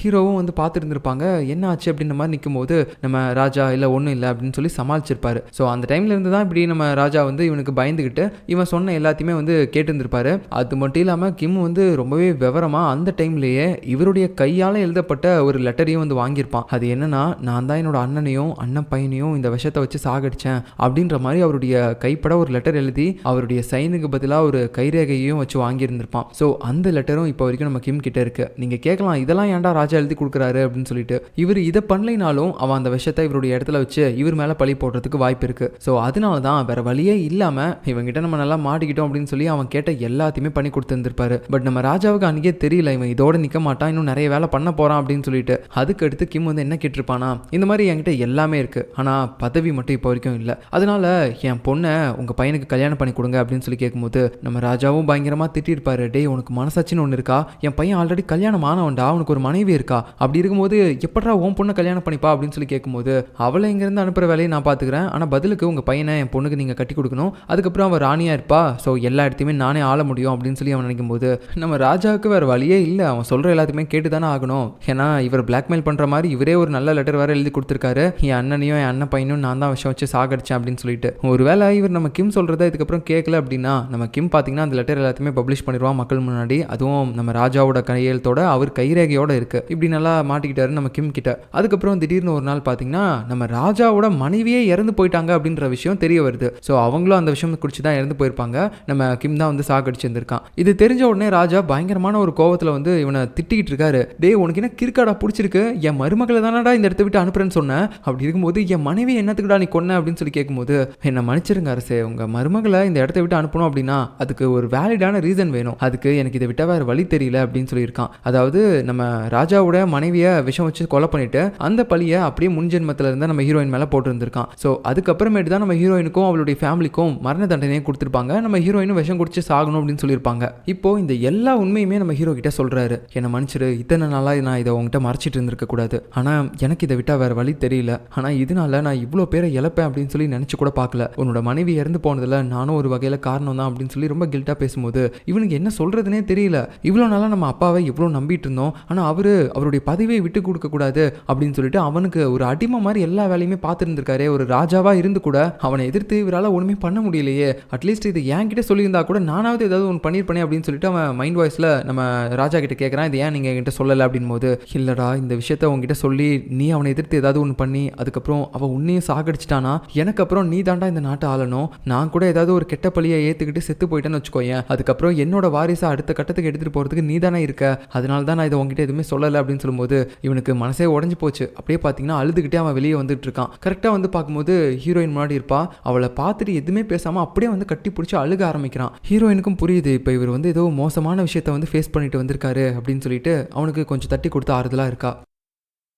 Speaker 1: ஹீரோவும் வந்து பார்த்துட்டு இருந்திருப்பாங்க. என்ன ஆச்சு அப்படின்ற மாதிரி நிற்கும் போது நம்ம ராஜா இல்லை ஒன்றும் இல்லை அப்படின்னு சொல்லி சமாளிச்சிருப்பாரு. ஸோ அந்த டைம்ல இருந்து தான் இப்படி நம்ம ராஜா வந்து இவனுக்கு பயந்துக்கிட்டு இவன் சொன்ன எல்லாத்தையுமே வந்து கேட்டு இருந்திருப்பாரு. அது மட்டும் இல்லாமல் கிம் வந்து ரொம்பவே விவரமாக அந்த டைம்லேயே இவருடைய கையால் எழுதப்பட்ட ஒரு லெட்டரையும் வந்து வாங்கியிருப்பான். அது என்னன்னா, நான் தான் என்னோட அண்ணனையும் அண்ணன் பையனையும் இந்த விஷயத்தை வச்சு சாகடிச்சேன் அப்படின்ற மாதிரி அவருடைய கைப்பட ஒரு லெட்டர் எழுதி அவருடைய சைனுக்கு பதிலாக ஒரு கைரேகையும் வச்சு வாங்கியிருந்திருப்பான். ஸோ அந்த லெட்டரும் இப்போ வரைக்கும் நம்ம கிம் கிட்ட இருக்கு. நீங்கள் கேட்கலாம், இதெல்லாம் ஏன்டா ராஜா எழுதி கொடுக்குறாரு அப்படின்னு சொல்லிட்டு. இவர் இதை பண்ணலைனாலும் அவன் அந்த விஷயத்தை இவருடைய இடத்துல வச்சு இவர் மேலே பழி போடுறதுக்கு வாய்ப்பு இருக்கு. ஸோ அதனால தான் வேற வழியே இல்லாமல் இவங்கிட்ட நம்ம நல்லா மாட்டிக்கிட்டோம் அப்படின்னு சொல்லி அவன் கேட்ட எல்லாத்தையுமே பண்ணி கொடுத்துருந்துருப்பாரு. பட் நம்ம ராஜாவுக்கு அன்றைக்கே தெரியல இவன் இதோட நிற்க மாட்டான், இன்னும் நிறைய வேலை பண்ண போறான் அப்படின்னு சொல்லிட்டு. அதுக்கு அடுத்து கிம் வந்து என்ன கேட்டிருப்பானா, இந்த மாதிரி என்கிட்ட எல்லாமே இருக்கு, ஆனால் பதவி மட்டும் இப்போ வரைக்கும் இல்லை, அதனால என் பொண்ணை உங்கள் பையனுக்கு கல்யாணம் பண்ணி கொடுங்க அப்படின்னு சொல்லி கேட்கும்போது நம்ம ராஜாவும் பயங்கரமாக திட்டிருப்பாரு. டேய், உனக்கு மனசாட்சின்னு ஒன்று இருக்கா, என் பையன் ஆல்ரெடி கல்யாணம் ஆனவன்டா, அவனுக்கு ஒரு மனைவி இருக்கா, அப்படி இருக்கும்போது எப்படா உன் பொண்ணை கல்யாணம் பண்ணிப்பா அப்படின்னு சொல்லி கேட்கும்போது அவளை இங்கேருந்து அனுப்புகிற வேலையை நான் பார்த்துக்கிறேன், ஆனால் பதிலுக்கு உங்கள் பையனை என் பொண்ணுக்கு நீங்கள் கட்டி கொடுக்கணும், அதுக்கப்புறம் அவன் ராணியாக இருப்பா, ஸோ எல்லா இடத்தையுமே நானே ஆள முடியும் அப்படின்னு சொல்லி அவன் நினைக்கும் போது நம்ம ராஜாவுக்கு வேறு வழியே இல்லை, அவன் சொல்கிற எல்லாத்தையுமே கேட்டு தானே ஆகணும். ஏன்னா இவர் பிளாக்மெயில் பண்ணுற மாதிரி இவரே ஒரு நல்ல லெட்டர் வேறு எழுதி கொடுத்துருக்காரு, என் அண்ணனையும் என் அண்ணன் பையனும் நான் தான் விஷயம் வச்சு சாகடிச்சேன் அப்படின்னு சொல்லிட்டு. ஒருவேளை இவர் நம்ம கிம் சொல்கிறத இதுக்கப்புறம் கேட்கல அப்படின்னா நம்ம கிம் பார்த்தீங்கன்னா அந்த லெட்டர் எல்லாத்தையுமே பப்ளிஷ் பண்ணிடுவான் மக்கள் முன்னாடி. அதுவும் நம்ம ராஜாவோட கையெழுத்தோட அவர் கைரேகையோட இருக்கு. இப்படி நல்லா மாட்டிக்கிட்டாரு நம்ம கிம் கிட்ட. அதுக்கப்புறம் திடீர்னு ஒரு நாள் பார்த்தீங்கன்னா நம்ம ராஜாவோட மனைவியே இறந்து போயிட்டாங்க அப்படின்ற விஷயம் தெரிய வருது. ஸோ அவங்களும் அந்த விஷயம் குடிச்சு தான் இறந்து போயிருப்பாங்க. நம்ம கிம் தான் வந்து சாகடிச்சிருந்திருக்கான். இது தெரிஞ்ச உடனே ராஜா பயங்கரமான ஒரு கோவத்தில் வந்து இவனை திட்டிக்கிட்டு இருக்காரு. டே, உனக்கு என்ன கிறுக்காடா பிடிச்சிருக்கு, என் மருமகளை தானடா இந்த இடத்த விட்டு அனுப்புறேன்னு சொன்னேன், அப்படி இருக்கும்போது என் மனைவி என்னத்துக்குடா நீ கொன்ன அப்படின்னு சொல்லி கேட்கும்போது, என்ன மன்னிச்சிருங்க அரசே, உங்க மருமகளை இந்த இடத்த விட்டு அனுப்பணும் அப்படின்னா அதுக்கு ஒரு வேலிடான ரீசன் வேணும், அதுக்கு எனக்கு இதை விட்டா வேற வழி தெரியல அப்படின்னு சொல்லியிருக்கான். அதாவது நம்ம ராஜாவோட மனைவியை விஷம் வச்சு கொலை பண்ணிட்டு அந்த பழியை அப்படியே முன்ஜென்மத்தில் இருந்தால் நம்ம ஹீரோயின் மேலே போட்டுருந்துருக்கான். ஸோ அதுக்கப்புறமேட்டு தான் நம்ம ஹீரோயினுக்கும் அவளுடைய ஃபேமிலிக்கும் மரண தண்டனையை கொடுத்துருப்பாங்க. நம்ம ஹீரோயினும் விஷம் குடிச்சு சாகணும் அப்படின்னு சொல்லியிருப்பாங்க. இப்போ இந்த எல்லா உண்மையுமே நம்ம ஹீரோ கிட்ட சொல்றாரு, என்னை மன்னிச்சிரு, இத்தனை நாளாக நான் இதை உங்ககிட்ட மறைச்சிட்டு இருந்திருக்க கூடாது, ஆனால் எனக்கு இதை விட்டா வேற வழி தெரியல, ஆனால் இதனால நான் இவ்வளோ பேரை இழப்பேன் அப்படின்னு சொல்லி நினச்சி கூட பார்க்கல, உன்னோட மனைவி இறந்து போனதில் நானும் ஒரு வகையில் காரணம் தான் அப்படின்னு சொல்லி ரொம்ப கில்ட்டாக பேசும்போது இவனுக்கு என்ன சொல்றதுனே தெரியல. இவ்வளோ நாளாக நம்ம அப்பாவை எவ்வளோ நம்பிட்டு இருந்தோம், ஆனால் அவருடைய பதவியை விட்டு கொடுக்க கூடாது அப்படின்னு சொல்லிட்டு அவனுக்கு ஒரு அடிமை மாதிரி எல்லா வேலையுமே பார்த்துருந்துருக்காரு. ஒரு ராஜாவா இருந்து கூட அவனை எதிர்த்து இவரால் ஒண்ணுமே பண்ண முடியலையே, அட்லீஸ்ட் இது என்கிட்ட சொல்லியிருந்தா கூட நானாவது ஏதாவது ஒன்று பண்ணியிருப்பேன் அப்படின்னு சொல்லிட்டு அவன் மைண்ட் வாய்ஸ்ல நம்ம ராஜா கிட்ட கேட்கறான், இது ஏன் நீங்க என்கிட்ட சொல்லலை அப்படின் போது, இல்லடா இந்த விஷயத்த உங்ககிட்ட சொல்லி நீ அவனை எதிர்த்து ஏதாவது ஒன்று பண்ணி அதுக்கப்புறம் அவன் உன்னையும் சாகடிச்சிட்டானா எனக்கு அப்புறம் நீ தாண்டா இந்த நாட்டை ஆளணும், நான் கூட ஏதாவது ஒரு கெட்ட பழியை ஏத்துக்கிட்டு செத்து போயிட்டேன்னு வச்சுக்கோயேன், அதுக்கப்புறம் என்னோட வாரிசை அடுத்த கட்டத்துக்கு எடுத்துட்டு போறதுக்கு நீ தானே இருக்க, அதனால தான் நான் இதை உங்ககிட்ட எதுவுமே சொல்லலை அப்படின்னு சொல்லும்போது இவனுக்கு மனசே உடஞ்சு போச்சு. அப்படியே பார்த்தீங்கன்னா அழுதுகிட்டே அவன் வெளியே வந்துட்டு இருக்கான். கரெக்டாக வந்து பார்க்கும்போது ஹீரோயின் முன்னாடி இருப்பா. அவளை பார்த்துட்டு எதுவுமே பேசாமல் அப்படியே வந்து கட்டி பிடிச்சி அழுக ஆரம்பிக்கிறான். ஹீரோயினுக்கும் புரியுது இப்போ இவர் வந்து ஏதோ மோசமான விஷயத்தை வந்து ஃபேஸ் பண்ணிட்டு வந்திருக்காரு அப்படின்னு சொல்லிட்டு அவனுக்கு கொஞ்சம் தட்டி கொடுத்து ஆறுதலாக இருக்கா.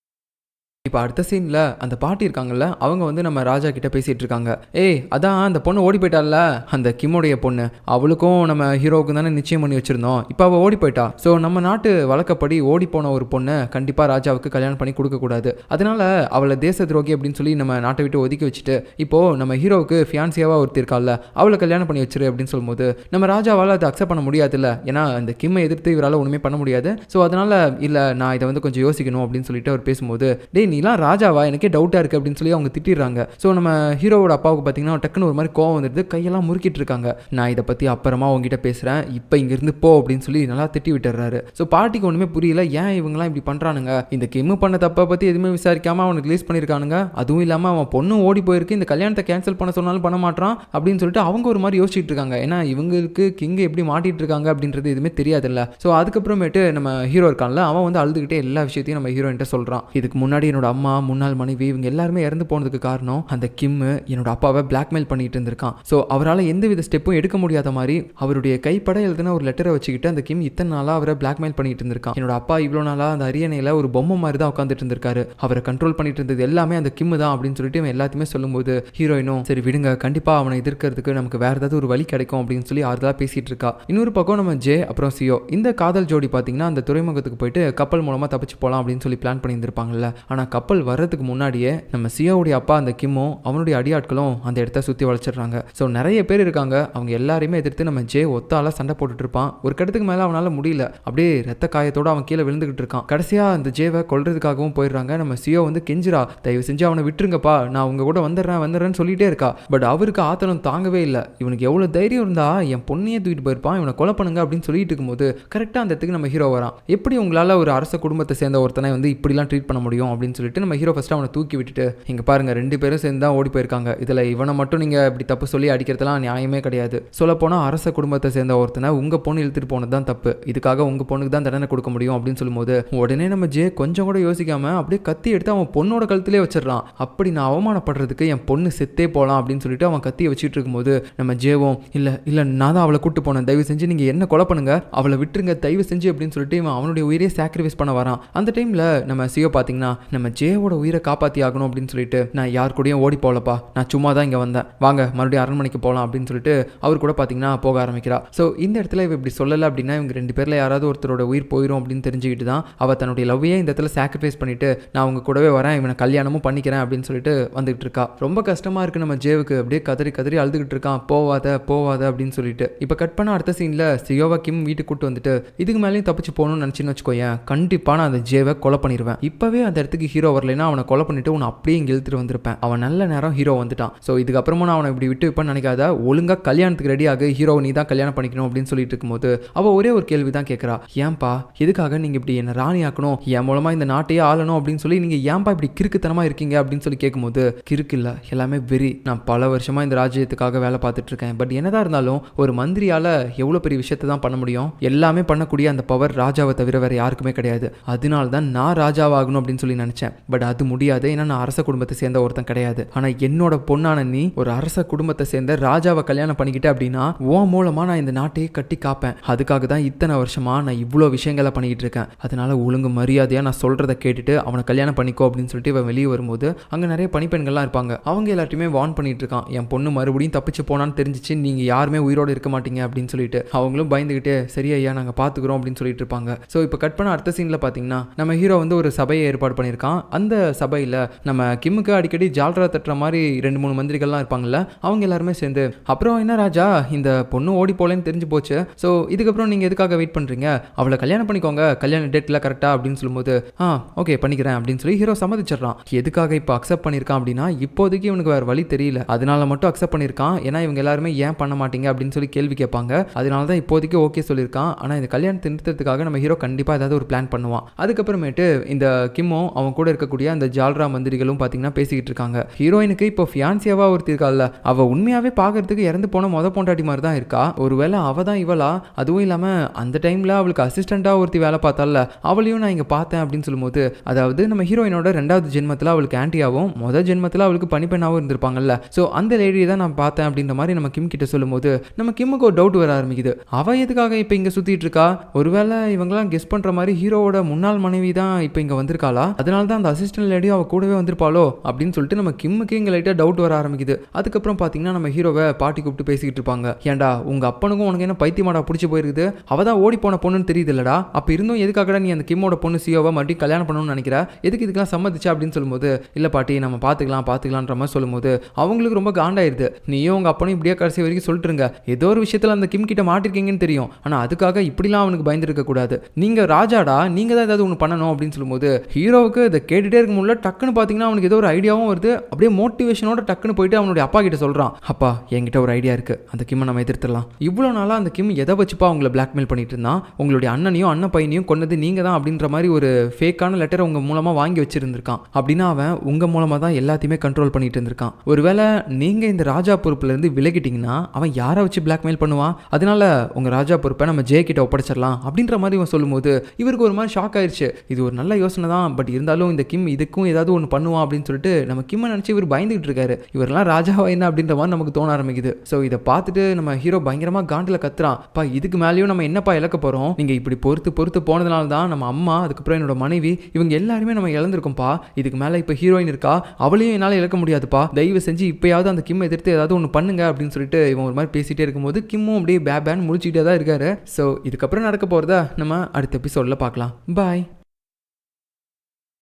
Speaker 1: இப்போ அடுத்த சீனில் அந்த பாட்டி இருக்காங்கல்ல, அவங்க வந்து நம்ம ராஜா கிட்ட பேசிகிட்டு இருக்காங்க. ஏய், அதான் அந்த பொண்ணு ஓடி போயிட்டால, அந்த கிம்முடைய பொண்ணு, அவளுக்கும் நம்ம ஹீரோவுக்கும் தானே நிச்சயம் பண்ணி வச்சுருந்தோம், இப்போ அவள் ஓடி போயிட்டா. ஸோ நம்ம நாட்டு வழக்கப்படி ஓடி போன ஒரு பொண்ணை கண்டிப்பாக ராஜாவுக்கு கல்யாணம் பண்ணி கொடுக்கக்கூடாது, அதனால் அவளை தேச துரோகி அப்படின்னு சொல்லி நம்ம நாட்டை விட்டு ஒதுக்கி வச்சுட்டு இப்போது நம்ம ஹீரோவுக்கு ஃபியான்சியாவாக ஒருத்தி இருக்கால, அவளை கல்யாணம் பண்ணி வச்சிரு அப்படின்னு சொல்லும்போது நம்ம ராஜாவால் அதை அக்செப்ட் பண்ண முடியாதுல்ல, ஏன்னா அந்த கிம்மை எதிர்த்து இவரால் ஒன்றுமே பண்ண முடியாது. ஸோ அதனால் இல்லை, நான் இதை வந்து கொஞ்சம் யோசிக்கணும் அப்படின்னு சொல்லிட்டு அவர் பேசும்போது, டேய் நீ நீலாம் ராஜாவா, எனக்கே டவுட்டா இருக்கு அப்படின்னு சொல்லி அவங்க திட்டிடுறாங்க. ஸோ நம்ம ஹீரோவோட அப்பாவுக்கு பார்த்தீங்கன்னா டக்குன்னு ஒரு மாதிரி கோவம் வந்துடுது, கையெல்லாம் முறுக்கிட்டு இருக்காங்க. நான் இதை பற்றி அப்புறமா உங்ககிட்ட பேசுகிறேன், இப்போ இங்கேருந்து போ அப்படின்னு சொல்லி நல்லா திட்டி விட்டுறாரு. ஸோ பாட்டிக்கு ஒன்றுமே புரியல, ஏன் இவங்கலாம் இப்படி பண்ணுறானுங்க, இந்த கிம்மு பண்ண தப்பை பற்றி எதுவுமே விசாரிக்காமல் அவனுக்கு ரிலீஸ் பண்ணியிருக்கானுங்க, அதுவும் இல்லாமல் அவன் பொண்ணும் ஓடி போயிருக்கு, இந்த கல்யாணத்தை கேன்சல் பண்ண சொன்னாலும் பண்ண மாட்டான் அப்படின்னு சொல்லிட்டு அவங்க ஒரு மாதிரி யோசிச்சுட்டு இருக்காங்க. ஏன்னா இவங்களுக்கு கிங்க எப்படி மாட்டிட்டு இருக்காங்க அப்படின்றது எதுவுமே தெரியாதுல்ல. ஸோ அதுக்கப்புறமேட்டு நம்ம ஹீரோ இருக்கான்ல, அவன் வந்து அழுதுகிட்டே எல்லா விஷயத்தையும் நம்ம ஹீரோயின்ட்ட சொல்கிறான். இதுக்கு முன்னாடி என்னோட அம்மா, முன்னாள் மனைவி, இவங்க எல்லாருமே இறந்து போனதுக்கு காரணம் அந்த கிம்மு என்னோட அப்பாவை பிளாக்மெயில் பண்ணிட்டு இருந்திருக்கான். ஸோ அவரால் எந்தவித ஸ்டெப்பும் எடுக்க முடியாத மாதிரி அவருடைய கைப்பட எழுதின ஒரு லெட்டரை வச்சுக்கிட்டு அந்த கிம் இத்தனை நாளாக அவரை பிளாக்மெயில் பண்ணிட்டு இருந்திருக்கான். என்னோட அப்பா இவ்வளோ நாளாக அந்த அரியணையில் ஒரு பொம்மை மாதிரி தான் உட்காந்துட்டு இருந்திருக்காரு, அவரை கண்ட்ரோல் பண்ணிட்டு இருந்தது எல்லாமே அந்த கிம்மு தான் அப்படின்னு சொல்லிட்டு இவன் எல்லாத்தையுமே சொல்லும்போது ஹீரோயினும் சரி விடுங்க, கண்டிப்பாக அவனை எதிர்க்கிறதுக்கு நமக்கு வேற ஏதாவது ஒரு வழி கிடைக்கும் அப்படின்னு சொல்லி ஆறுதலாக பேசிட்டு இருக்கா. இன்னொரு பக்கம் நம்ம ஜே அப்புறம் சியோ இந்த காதல் ஜோடி பார்த்தீங்கன்னா அந்த துறைமுகத்துக்கு போயிட்டு கப்பல் மூலமாக தப்பிச்சு போகலாம் அப்படின்னு சொல்லி பிளான் பண்ணியிருந்திருப்பாங்கல்ல. ஆனால் கப்பல் வர்றதுக்கு முன்னாடியே நம்ம சியோவுடைய அப்பா அந்த கிம்மும் அவனுடைய அடியாட்களும் அந்த இடத்த சுற்றி வளைச்சிடுறாங்க. ஸோ நிறைய பேர் இருக்காங்க, அவங்க எல்லாரையுமே எதிர்த்து நம்ம ஜே ஒத்தால சண்டை போட்டுட்டு இருப்பான். ஒரு கட்டத்துக்கு மேலே அவனால் முடியல, அப்படியே ரத்த காயத்தோட அவன் கீழே விழுந்துகிட்டு இருக்கான். கடைசியாக அந்த ஜேவை கொல்றதுக்காகவும் போயிடுறாங்க. நம்ம சியோ வந்து கெஞ்சிரா, தயவு செஞ்சு அவனை விட்டுருங்கப்பா, நான் உங்க கூட வந்துடுறேன்னு சொல்லிட்டே இருக்கா. பட் அவருக்கு ஆத்திரம் தாங்கவே இல்லை. இவனுக்கு எவ்வளோ தைரியம் இருந்தா என் பொண்ணையே தூக்கிட்டு போயிருப்பான், இவனை கொலை பண்ணுங்க அப்படின்னு சொல்லிட்டு இருக்கும்போது கரெக்டாக அந்த இடத்துக்கு நம்ம ஹீரோ வரான். எப்படி உங்களால் ஒரு அரச குடும்பத்தை சேர்ந்த ஒருத்தனை வந்து இப்படிலாம் ட்ரீட் பண்ண முடியும் அப்படின்னு சொல்லிட்டு நம்ம ஹீரோ ஃபர்ஸ்ட் அவனை தூக்கி விட்டுட்டு, இங்க பாருங்க 2 பேரும் சேர்ந்து தான் ஓடி போயிருக்காங்க, இதில் இவனை மட்டும் நீங்கள் இப்படி தப்பு சொல்லி அடிக்கிறதுலாம் நியாயமே கிடையாது. சொல்லப்போனால் அரச குடும்பத்தை சேர்ந்த ஒருத்தனை உங்கள் பொண்ணு இழுத்துட்டு போனது தான் தப்பு, இதுக்காக உங்கள் பொண்ணுக்கு தான் தண்டனை கொடுக்க முடியும் அப்படின்னு சொல்லும்போது உடனே நம்ம ஜே கொஞ்சம் கூட யோசிக்காம அப்படியே கத்தி எடுத்து அவன் பொண்ணோட கழுத்திலே வச்சிடறான். அப்படி நான் அவமானப்படுறதுக்கு என் பொண்ணு செத்தே போகலாம் அப்படின்னு சொல்லிட்டு அவன் கத்தியை வச்சுட்டு இருக்கும்போது நம்ம ஜேவும் இல்லை நான் தான் அவளை கூட்டு போனேன், தயவு செஞ்சு நீங்கள் என்ன கொலை பண்ணுங்க, அவளை விட்டுருங்க தயவு செஞ்சு அப்படின்னு சொல்லிட்டு இவன் அவனுடைய உயிரை சாக்ரிஃபைஸ் பண்ண வரான். அந்த டைமில் நம்ம சியோ பார்த்தீங்கன்னா நம்ம ஜேவோட உயிரை காப்பாற்றி ஆகணும் அப்படின்னு சொல்லிட்டு, நான் யார் கூடயும் ஓடி போகலப்பா, நான் சும்மா தான் இங்கே வந்தேன், வாங்க மறுபடியும் அரண்மனைக்கு போகலாம் அப்படின்னு சொல்லிட்டு அவர் கூட பார்த்தீங்கன்னா போக ஆரம்பிக்கிறா. ஸோ இந்த இடத்துல இவ இப்படி சொல்லலை அப்படின்னா இவங்க 2 பேரில் யாராவது ஒருத்தரோட உயிர் போயிடும் அப்படின்னு தெரிஞ்சுக்கிட்டு தான் அவள் தன்னுடைய லவ்வையே இந்த இடத்துல சாக்ரிஃபைஸ் பண்ணிட்டு நான் அவங்க கூடவே வரேன், இவனை கல்யாணமும் பண்ணிக்கிறேன் அப்படின்னு சொல்லிட்டு வந்துகிட்டு இருக்கா. ரொம்ப கஷ்டமாக இருக்குது நம்ம ஜேவுக்கு, அப்படியே கதறி அழுதுகிட்டு இருக்கான், போவாத அப்படின்னு சொல்லிட்டு. இப்போ கட் பண்ண அடுத்த சீனில் சியோவா கிம் வீட்டுக்கு கூட்டு வந்துட்டு இதுக்கு மேலேயும் தப்பிச்சு போகணும்னு நினச்சின்னு வச்சுக்கோயேன், கண்டிப்பாக நான் அந்த ஜேவை கொலை பண்ணிடுவேன், இப்போவே அந்த இடத்துக்கு ஹீரோ வரலைன்னா அவனை கொலை பண்ணிட்டு உன்னை அப்படியே இங்கே இழுத்துட்டு வந்திருப்பேன். அவன் நல்ல நேரம் ஹீரோ வந்துட்டான். ஸோ இதுக்கப்புறமா நான் அவனை இப்படி விட்டு வைப்பேன்னு நினைக்காத, ஒழுங்காக கல்யாணத்துக்கு ரெடி ஆகு, ஹீரோவை நீ தான் கல்யாணம் பண்ணிக்கணும் அப்படின்னு சொல்லிட்டு இருக்கும்போது அவள் ஒரே ஒரு கேள்வி தான் கேட்குறா, ஏன்பா எதுக்காக நீங்கள் இப்படி என்னை ராணி ஆக்கணும், என் மூலமாக இந்த நாட்டையே ஆளணும் அப்படின்னு சொல்லி நீங்கள் ஏன்பா இப்படி கிறுக்குத்தனமாக இருக்கீங்க அப்படின்னு சொல்லி கேட்கும்போது, கிறுக்கு இல்லை எல்லாமே வெறி, நான் பல வருஷமாக இந்த ராஜ்யத்துக்காக வேலை பார்த்துட்டு இருக்கேன், பட் என்னதான் இருந்தாலும் ஒரு மந்திரியால் எவ்வளோ பெரிய விஷயத்தை தான் பண்ண முடியும், எல்லாமே பண்ணக்கூடிய அந்த பவர் ராஜாவை தவிர வேற யாருக்குமே கிடையாது, அதனால தான் நான் ராஜாவாகணும் அப்படின்னு சொல்லி நினச்சேன், பட் அது முடியாது, ஏன்னா நான் அரச குடும்பத்தை சேர்ந்த ஒருத்தன் கிடையாது, ஆனால் என்னோட பொண்ணான நீ ஒரு அரச குடும்பத்தை சேர்ந்த ராஜாவை கல்யாணம் பண்ணிக்கிட்டு அப்படின்னா உன் மூலமா நான் இந்த நாட்டையே கட்டி காப்பேன், அதுக்காக தான் இத்தனை வருஷமா நான் இவ்வளோ விஷயங்களை பண்ணிக்கிட்டு இருக்கேன், அதனால ஒழுங்கு மரியாதையாக நான் சொல்கிறத கேட்டுட்டு அவனை கல்யாணம் பண்ணிக்கோ அப்படின்னு சொல்லிட்டு இவன் வெளியே வரும்போது அங்கே நிறைய பணிப்பெண்கள்லாம் இருப்பாங்க. அவங்க எல்லாத்தையுமே வார்ன் பண்ணிட்டு இருக்கான், என் பொண்ணு மறுபடியும் தப்பிச்சு போனான்னு தெரிஞ்சிச்சு, நீங்கள் யாருமே உயிரோடு இருக்க மாட்டீங்க அப்படின்னு சொல்லிட்டு. அவங்களும் பயந்துக்கிட்டே சரி ஐயா நாங்கள் பார்த்துக்குறோம் அப்படின்னு சொல்லிட்டு இருப்பாங்க. ஸோ இப்போ கட் பண்ண அடுத்த சீனில் பார்த்தீங்கன்னா நம்ம ஹீரோ வந்து ஒரு சபையை ஏற்பாடு பண்ணியிருக்கான். அந்த சபையில் நம்ம கிம்முக்கு அடிக்கடி ஜால்ரா தட்டுற மாதிரி 2-3 மந்திரிகள்லாம் இருப்பாங்கல்ல, அவங்க எல்லாருமே சேர்ந்து அப்புறம் என்ன ராஜா இந்த பொண்ணு ஓடி போலேன்னு தெரிஞ்சு போச்சு, ஸோ இதுக்கப்புறம் நீங்கள் எதுக்காக வெயிட் பண்ணுறீங்க, அவளை கல்யாணம் பண்ணிக்கோங்க, கல்யாண டேட்டில் கரெக்டாக அப்படின்னு சொல்லும்போது ஓகே பண்ணிக்கிறேன் அப்படின்னு சொல்லி ஹீரோ சம்மதிச்சிடறான். எதுக்காக இப்போ அக்செப்ட் பண்ணியிருக்கான் அப்படின்னா இப்போதைக்கு இவனுக்கு வேறு வழி தெரியல, அதனால மட்டும் அக்செப்ட் பண்ணியிருக்கான், ஏன்னா இவங்க எல்லாருமே ஏன் பண்ண மாட்டீங்க அப்படின்னு சொல்லி கேள்வி கேட்பாங்க, அதனால தான் இப்போதைக்கு ஓகே சொல்லியிருக்கான். ஆனால் இந்த கல்யாணத்தை நிறுத்துறதுக்காக நம்ம ஹீரோ கண்டிப்பாக ஏதாவது ஒரு பிளான் பண்ணுவான். அதுக்கப்புறமேட்டு இந்த கிம்மும் அவன் கூட இருக்கக்கூடிய அந்த ஜால்ரா மந்திரிகளும் பார்த்தீங்கன்னா பேசிக்கிட்டு இருக்காங்க. ஹீரோயினுக்கு இப்போ ஃபியான்சியாவா ஒருத்தி இருக்கால, அவள் உண்மையாகவே பார்க்கறதுக்கு இறந்து போன பொண்டாட்டி மாதிரி தான் இருக்கா, ஒருவேளை அவள் தான் இவளா, அதுவும் இல்லாமல் அந்த டைமில் அவளுக்கு அசிஸ்டண்ட்டாக ஒருத்தி வேலை பார்த்தால அவளையும் நான் இங்கே பார்த்தேன் அப்படின்னு சொல்லும்போது, அதாவது நம்ம ஹீரோயினோட 2வது ஜென்மத்தில் அவளுக்கு ஆன்ட்டியாகவும் முதல் ஜென்மத்தில் அவளுக்கு பணிப்பெண்ணாகவும் இருந்திருப்பாங்கல்ல, ஸோ அந்த லேடியை தான் நான் பார்த்தேன் அப்படின்ற மாதிரி நம்ம கிம் கிட்ட சொல்லும்போது நம்ம கிம்முக்கு ஒரு டவுட் வர ஆரம்பிக்குது, அவள் எதுக்காக இப்போ இங்கே சுற்றிட்டு இருக்கா, ஒருவேளை இவங்கெல்லாம் கெஸ் பண்ணுற மாதிரி ஹீரோவோட முன்னாள் மனைவி தான் இப்போ இங்கே வந்திருக்காளா, அதனால தான் அந்த அசிஸ்டன்ட் லேடியும் அவள் கூடவே வந்திருப்பாளோ அப்படின்னு சொல்லிட்டு நம்ம கிம்முக்கு இங்கே லைட்டாக டவுட் வர ஆரம்பிக்குது. அதுக்கப்புறம் பார்த்தீங்கன்னா நம்ம ஹீரோவை பாட்டி கூப்பிட்டு பேசிக்கிட்டு இருப்பாங்க, ஏன்டா உங்கள் அப்பனுக்கும் உனக்கு என்ன பைத்தியமாடா பிடிச்சி போயிருக்குது, அவள் தான் ஓடி போன பொண்ணுன்னு தெரியுது இல்லடா, அப்போ இருந்தும் எதுக்காகடா நீ அந்த கிம்மோட பொண்ணு சியோவை மறுபடியும் கல்யாணம் பண்ணணும்னு நினைக்கிற, எதுக்கு இதுக்கெல்லாம் சம்மதிச்சா அப்படின்னு சொல்லும்போது, இல்லை பாட்டி நம்ம பார்த்துக்கலான்ற மாதிரி சொல்லும்போது அவங்களுக்கு ரொம்ப காண்டாயிருது, நீயும் உங்கள் அப்பனும் இப்படியே கடைசி வரைக்கும் சொல்லிட்டுருங்க, ஏதோ ஒரு விஷயத்தில் அந்த கிம் கிட்ட மாட்டிருக்கீங்கன்னு தெரியும், ஆனால் அதுக்காக இப்படிலாம் அவனுக்கு பயந்துருக்க கூடாது, நீங்கள் ராஜாடா நீங்கள் தான் ஏதாவது ஒன்று பண்ணணும் அப்படின்னு சொல்லும்போது ஹீரோவுக்கு இந்த இதை கேட்டுகிட்டே இருக்க முடியல. டக்குன்னு பார்த்தீங்கன்னா அவனுக்கு ஏதோ ஒரு ஐடியாவும் வருது. அப்படியே மோட்டிவேஷனோட டக்குன்னு போயிட்டு அவனுடைய அப்பா கிட்ட சொல்கிறான், அப்பா என்கிட்ட ஒரு ஐடியா இருக்குது, அந்த கிம்மை நம்ம எதிர்த்துடலாம். இவ்வளோ நாளாக அந்த கிம் எதை வச்சுப்பா அவங்கள பிளாக்மெயில் பண்ணிட்டு இருந்தான், உங்களுடைய அண்ணனையும் அண்ணன் பையனையும் கொண்டது நீங்கள் தான் அப்படின்ற மாதிரி ஒரு ஃபேக்கான லெட்டரை உங்கள் மூலமாக வாங்கி வச்சிருந்திருக்கான். அப்படின்னா அவன் உங்கள் மூலமாக தான் எல்லாத்தையுமே கண்ட்ரோல் பண்ணிட்டு இருந்திருக்கான். ஒருவேளை நீங்கள் இந்த ராஜா பொறுப்புலேருந்து விலகிட்டீங்கன்னா அவன் யாரை வச்சு பிளாக்மெயில் பண்ணுவான், அதனால உங்கள் ராஜா பொறுப்பை நம்ம ஜே கிட்ட ஒப்படைச்சிடலாம் அப்படின்ற மாதிரி இவன் சொல்லும்போது இவருக்கு ஒரு மாதிரி ஷாக் ஆயிடுச்சு. இது ஒரு நல்ல யோசனை தான், பட் இருந்தாலும் இந்த கிம் இதுக்கும் ஏதாவது ஒன்று பண்ணுவான் அப்படின்னு சொல்லிட்டு நம்ம கிம்மை நினச்சி இவர் பயந்துகிட்டு இருக்காரு. இவரெல்லாம் ராஜாவா என்ன அப்படின்ற மாதிரி நமக்கு தோண ஆரம்பிக்குது. ஸோ இதை பார்த்துட்டு நம்ம ஹீரோ பயங்கரமாக காண்டில் கத்துறான், பா இதுக்கு மேலேயும் நம்ம என்னப்பா இழக்க போகிறோம், நீங்கள் இப்படி பொறுத்து போனதுனால தான் நம்ம அம்மா, அதுக்கப்புறம் என்னோட மனைவி, இவங்க எல்லாருமே நம்ம இழந்திருக்கோம்ப்பா. இதுக்கு மேலே இப்போ ஹீரோயின் இருக்கா, அவளையும் என்னால் இழக்க முடியாதுப்பா, தயவு செஞ்சு இப்போயாவது அந்த கிம் எதிர்த்து ஏதாவது ஒன்று பண்ணுங்க அப்படின்னு சொல்லிட்டு இவன் ஒரு மாதிரி பேசிகிட்டே இருக்கும்போது கிம்மும் அப்படியே பேன் முடிச்சுக்கிட்டே தான் இருக்காரு. ஸோ இதுக்கப்புறம் நடக்க போகிறத நம்ம அடுத்த எபிசோடில் பார்க்கலாம். பாய்.